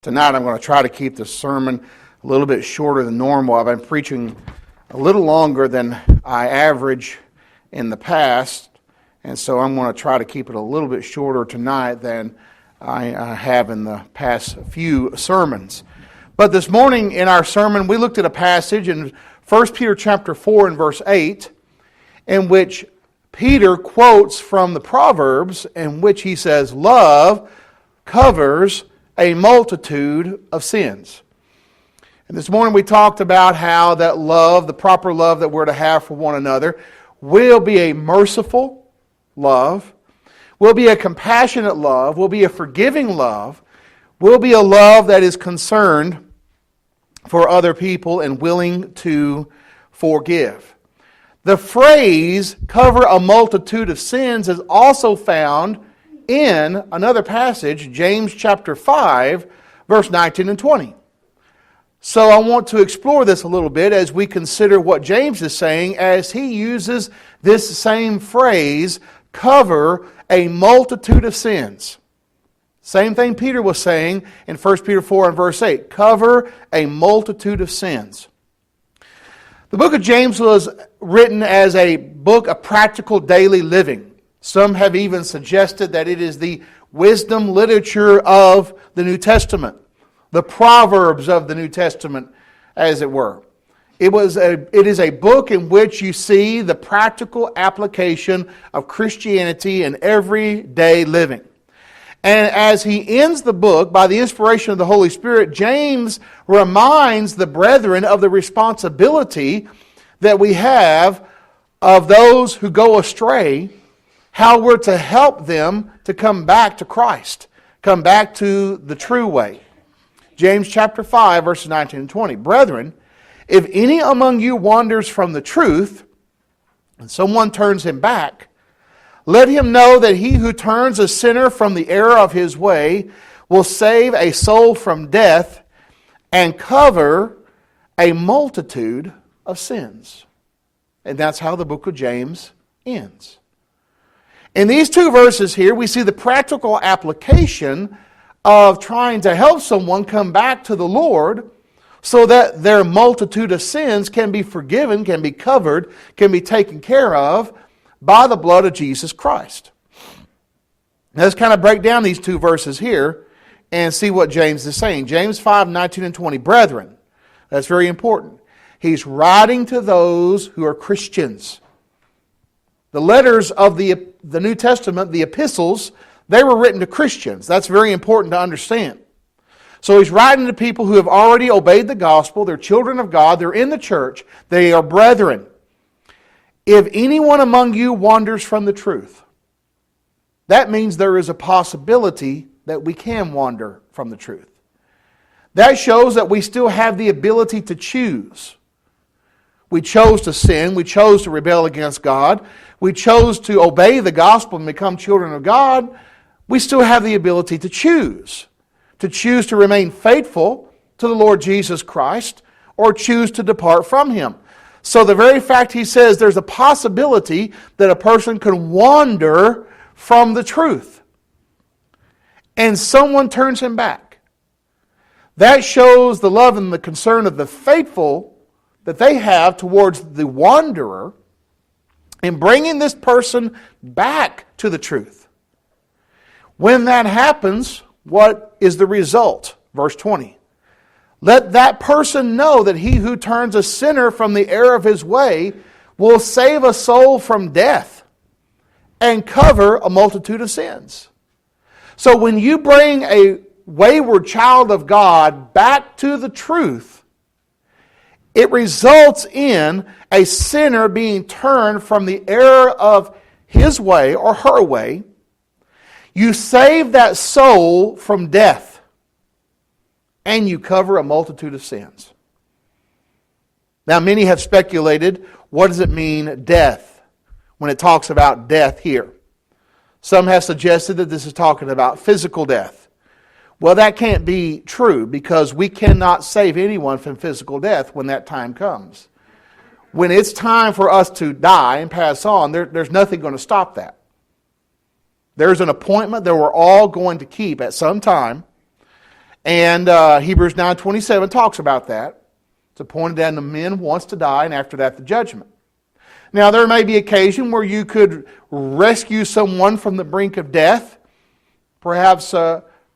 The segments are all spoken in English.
Tonight I'm going to try to keep the sermon a little bit shorter than normal. I've been preaching a little longer than I average in the past, and so I'm going to try to keep it a little bit shorter tonight than I have in the past few sermons. But this morning in our sermon we looked at a passage in 1 Peter chapter 4 and verse 8 in which Peter quotes from the Proverbs in which he says, "Love covers a multitude of sins." And this morning we talked about how that love, the proper love that we're to have for one another, will be a merciful love, will be a compassionate love, will be a forgiving love, will be a love that is concerned for other people and willing to forgive. The phrase, "cover a multitude of sins," is also found in another passage, James chapter 5, verse 19 and 20. So I want to explore this a little bit as we consider what James is saying as he uses this same phrase, cover a multitude of sins. Same thing Peter was saying in 1 Peter 4 and verse 8, cover a multitude of sins. The book of James was written as a book of practical daily living. Some have even suggested that it is the wisdom literature of the New Testament, the Proverbs of the New Testament, as it were. It is a book in which you see the practical application of Christianity in everyday living. And as he ends the book, by the inspiration of the Holy Spirit, James reminds the brethren of the responsibility that we have of those who go astray, how we're to help them to come back to Christ, come back to the true way. James chapter 5, verses 19 and 20. "Brethren, if any among you wanders from the truth, and someone turns him back, let him know that he who turns a sinner from the error of his way will save a soul from death and cover a multitude of sins." And that's how the book of James ends. In these two verses here, we see the practical application of trying to help someone come back to the Lord so that their multitude of sins can be forgiven, can be covered, can be taken care of by the blood of Jesus Christ. Now, let's kind of break down these two verses here and see what James is saying. James 5, 19 and 20. Brethren, that's very important. He's writing to those who are Christians. The letters of the New Testament, the epistles, they were written to Christians. That's very important to understand. So he's writing to people who have already obeyed the gospel. They're children of God. They're in the church. They are brethren. If anyone among you wanders from the truth, that means there is a possibility that we can wander from the truth. That shows that we still have the ability to choose. We chose to sin. We chose to rebel against God. We chose to obey the gospel and become children of God. We still have the ability to choose to remain faithful to the Lord Jesus Christ or choose to depart from Him. So the very fact he says there's a possibility that a person can wander from the truth and someone turns him back. That shows the love and the concern of the faithful that they have towards the wanderer in bringing this person back to the truth. When that happens, what is the result? Verse 20. Let that person know that he who turns a sinner from the error of his way will save a soul from death and cover a multitude of sins. So when you bring a wayward child of God back to the truth, it results in a sinner being turned from the error of his way or her way. You save that soul from death, and you cover a multitude of sins. Now, many have speculated, what does it mean, death, when it talks about death here? Some have suggested that this is talking about physical death. Well, that can't be true because we cannot save anyone from physical death when that time comes. When it's time for us to die and pass on, there's nothing going to stop that. There's an appointment that we're all going to keep at some time, And Hebrews 9:27 talks about that. It's appointed that the men once to die, and after that the judgment. Now, there may be occasion where you could rescue someone from the brink of death, perhaps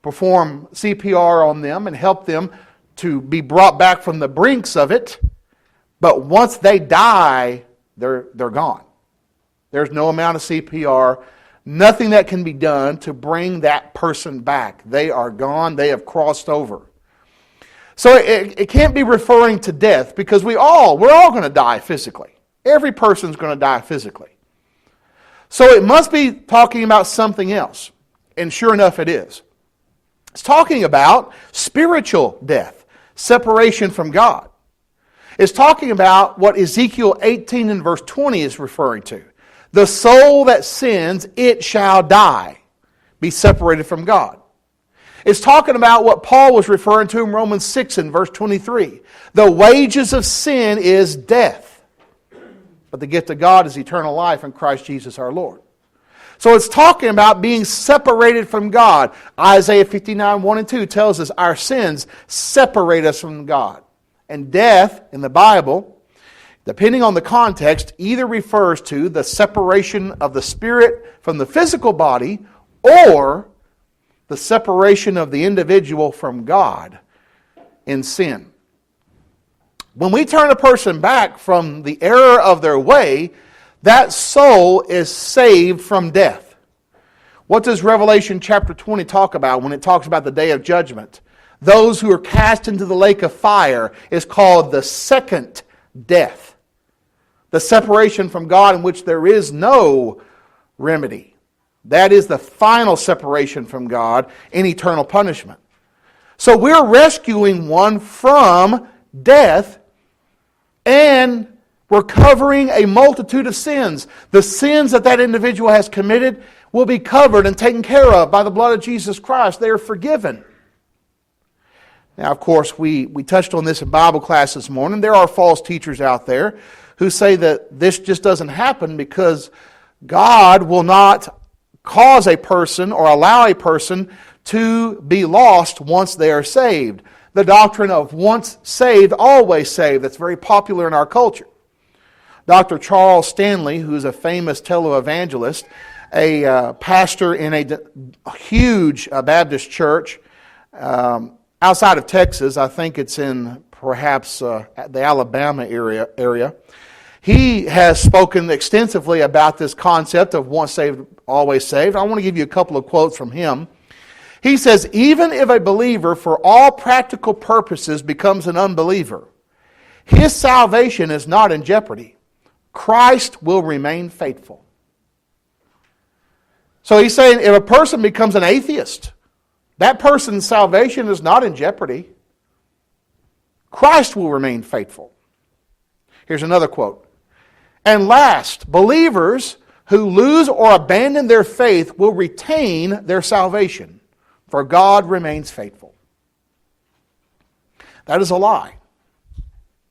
perform CPR on them and help them to be brought back from the brinks of it. But once they die, they're gone. There's no amount of CPR, nothing that can be done to bring that person back. They are gone. They have crossed over. So it can't be referring to death, because we're all going to die physically. Every person's going to die physically. So it must be talking about something else. And sure enough, it is. It's talking about spiritual death, separation from God. It's talking about what Ezekiel 18 and verse 20 is referring to. The soul that sins, it shall die, be separated from God. It's talking about what Paul was referring to in Romans 6 and verse 23. The wages of sin is death, but the gift of God is eternal life in Christ Jesus our Lord. So it's talking about being separated from God. Isaiah 59, 1 and 2 tells us our sins separate us from God. And death in the Bible, depending on the context, either refers to the separation of the spirit from the physical body, or the separation of the individual from God in sin. When we turn a person back from the error of their way, that soul is saved from death. What does Revelation chapter 20 talk about when it talks about the day of judgment? Those who are cast into the lake of fire is called the second death. The separation from God in which there is no remedy. That is the final separation from God in eternal punishment. So we're rescuing one from death, and we're covering a multitude of sins. The sins that that individual has committed will be covered and taken care of by the blood of Jesus Christ. They are forgiven. Now, of course, we touched on this in Bible class this morning. There are false teachers out there who say that this just doesn't happen because God will not cause a person or allow a person to be lost once they are saved. The doctrine of once saved, always saved, that's very popular in our culture. Dr. Charles Stanley, who's a famous televangelist, a pastor in a huge Baptist church outside of Texas, I think it's in perhaps the Alabama area. He has spoken extensively about this concept of once saved, always saved. I want to give you a couple of quotes from him. He says, even if a believer for all practical purposes becomes an unbeliever, his salvation is not in jeopardy. Christ will remain faithful. So he's saying if a person becomes an atheist, that person's salvation is not in jeopardy. Christ will remain faithful. Here's another quote. And last, believers who lose or abandon their faith will retain their salvation, for God remains faithful. That is a lie.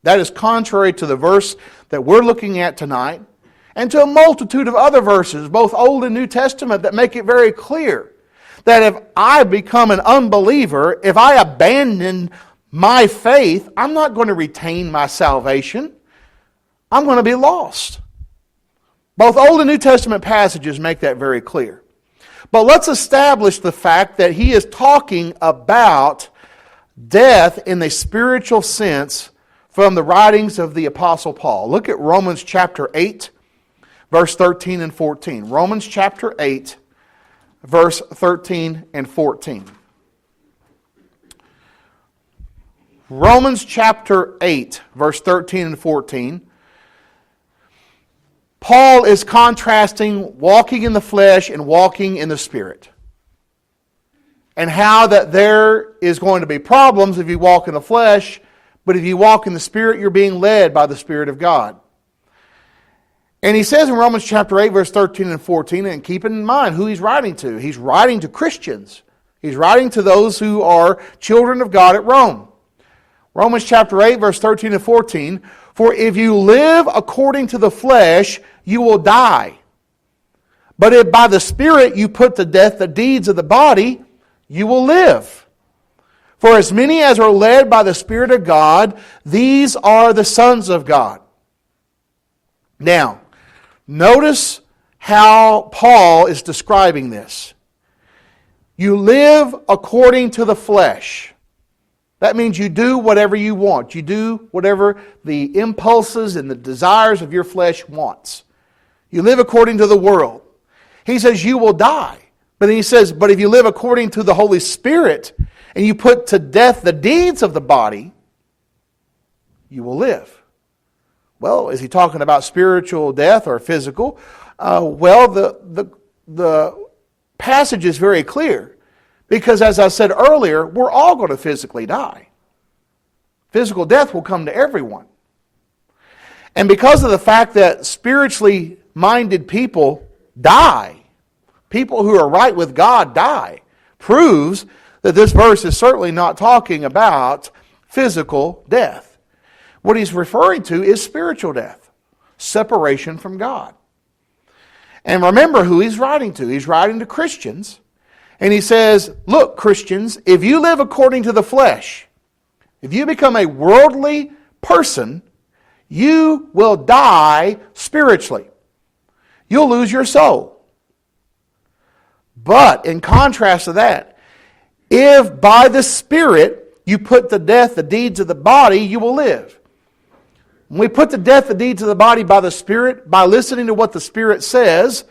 That is contrary to the verse that we're looking at tonight, and to a multitude of other verses, both Old and New Testament, that make it very clear that if I become an unbeliever, if I abandon my faith, I'm not going to retain my salvation. I'm going to be lost. Both Old and New Testament passages make that very clear. But let's establish the fact that he is talking about death in the spiritual sense from the writings of the Apostle Paul. Look at Romans chapter 8, verse 13 and 14. Romans chapter 8, verse 13 and 14. Romans chapter 8, verse 13 and 14. Paul is contrasting walking in the flesh and walking in the Spirit. And how that there is going to be problems if you walk in the flesh, but if you walk in the Spirit, you're being led by the Spirit of God. And he says in Romans chapter 8, verse 13 and 14, and keep in mind who he's writing to. He's writing to Christians. He's writing to those who are children of God at Rome. Romans chapter 8, verse 13 and 14, for if you live according to the flesh, you will die. But if by the Spirit you put to death the deeds of the body, you will live. For as many as are led by the Spirit of God, these are the sons of God. Now, notice how Paul is describing this. You live according to the flesh. That means you do whatever you want. You do whatever the impulses and the desires of your flesh wants. You live according to the world. He says you will die. But then he says, but if you live according to the Holy Spirit and you put to death the deeds of the body, you will live. Well, is he talking about spiritual death or physical? The passage is very clear. Because as I said earlier, we're all going to physically die. Physical death will come to everyone. And because of the fact that spiritually minded people die, people who are right with God die, proves that this verse is certainly not talking about physical death. What he's referring to is spiritual death, separation from God. And remember who he's writing to. He's writing to Christians. And he says, look, Christians, if you live according to the flesh, if you become a worldly person, you will die spiritually. You'll lose your soul. But in contrast to that, if by the Spirit you put to death the deeds of the body, you will live. When we put to death the deeds of the body by the Spirit, by listening to what the Spirit says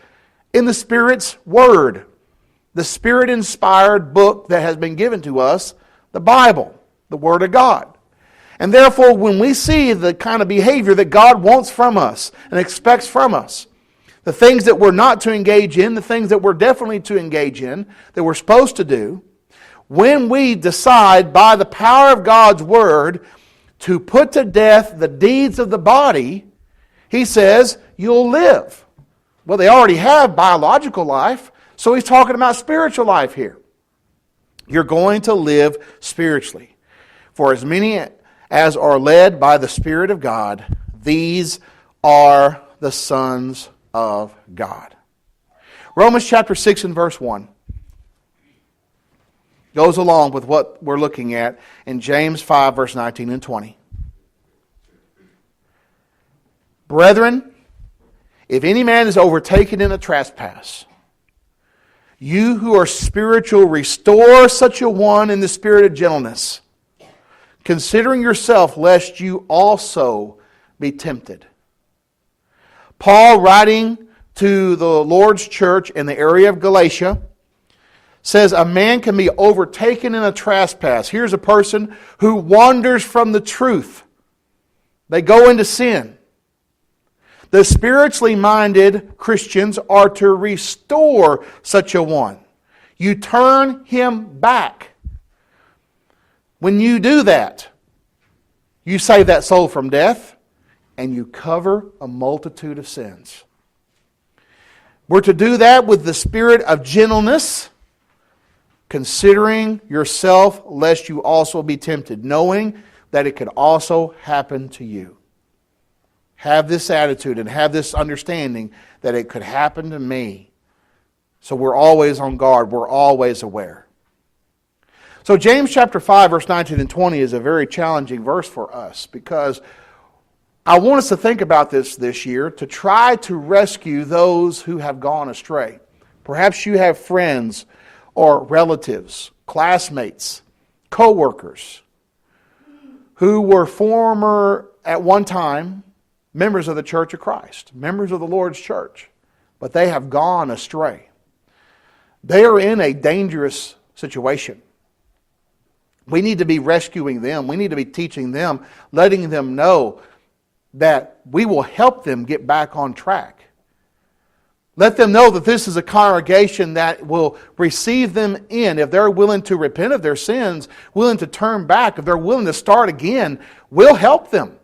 in the Spirit's Word, the Spirit-inspired book that has been given to us, the Bible, the Word of God. And therefore, when we see the kind of behavior that God wants from us and expects from us, the things that we're not to engage in, the things that we're definitely to engage in, that we're supposed to do, when we decide by the power of God's Word to put to death the deeds of the body, he says, you'll live. Well, they already have biological life, so he's talking about spiritual life here. You're going to live spiritually. For as many as are led by the Spirit of God, these are the sons of God. Romans chapter 6 and verse 1 goes along with what we're looking at in James 5 verse 19 and 20. Brethren, if any man is overtaken in a trespass, you who are spiritual, restore such a one in the spirit of gentleness, considering yourself, lest you also be tempted. Paul, writing to the Lord's church in the area of Galatia, says a man can be overtaken in a trespass. Here's a person who wanders from the truth. They go into sin. The spiritually minded Christians are to restore such a one. You turn him back. When you do that, you save that soul from death and you cover a multitude of sins. We're to do that with the spirit of gentleness, considering yourself lest you also be tempted, knowing that it could also happen to you. Have this attitude and have this understanding that it could happen to me. So we're always on guard. We're always aware. So James chapter 5 verse 19 and 20 is a very challenging verse for us because I want us to think about this year to try to rescue those who have gone astray. Perhaps you have friends or relatives, classmates, co-workers who were former at one time members of the Church of Christ, members of the Lord's church, but they have gone astray. They are in a dangerous situation. We need to be rescuing them. We need to be teaching them, letting them know that we will help them get back on track. Let them know that this is a congregation that will receive them in. If they're willing to repent of their sins, willing to turn back, if they're willing to start again, we'll help them.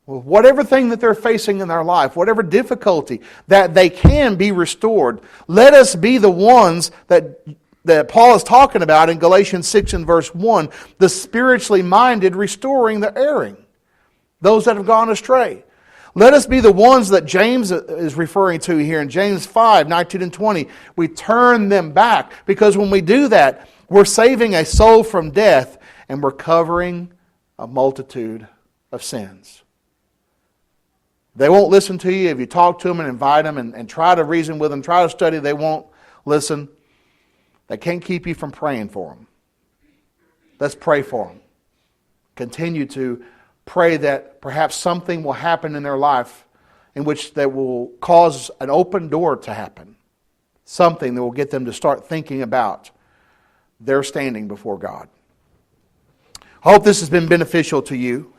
Whatever thing that they're facing in their life, whatever difficulty, that they can be restored. Let us be the ones that Paul is talking about in Galatians 6 and verse 1, the spiritually minded restoring the erring, those that have gone astray. Let us be the ones that James is referring to here in James 5, 19 and 20. We turn them back because when we do that, We're saving a soul from death, and we're covering a multitude of sins. They won't listen to you if you talk to them and invite them and try to reason with them, try to study. They won't listen. They can't keep you from praying for them. Let's pray for them. Continue to pray that perhaps something will happen in their life in which that will cause an open door to happen. Something that will get them to start thinking about their standing before God. I hope this has been beneficial to you.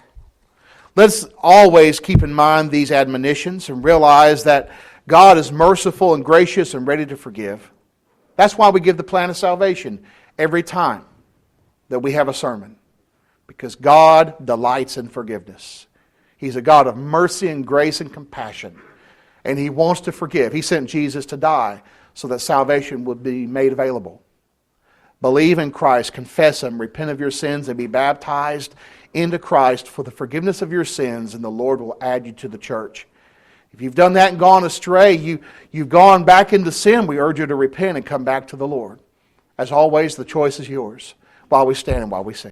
Let's always keep in mind these admonitions and realize that God is merciful and gracious and ready to forgive. That's why we give the plan of salvation every time that we have a sermon. Because God delights in forgiveness. He's a God of mercy and grace and compassion. And He wants to forgive. He sent Jesus to die so that salvation would be made available. Believe in Christ, confess Him, repent of your sins, and be baptized into Christ for the forgiveness of your sins, and the Lord will add you to the church. If you've done that and gone astray, you've gone back into sin, we urge you to repent and come back to the Lord. As always, the choice is yours. While we stand and while we sing.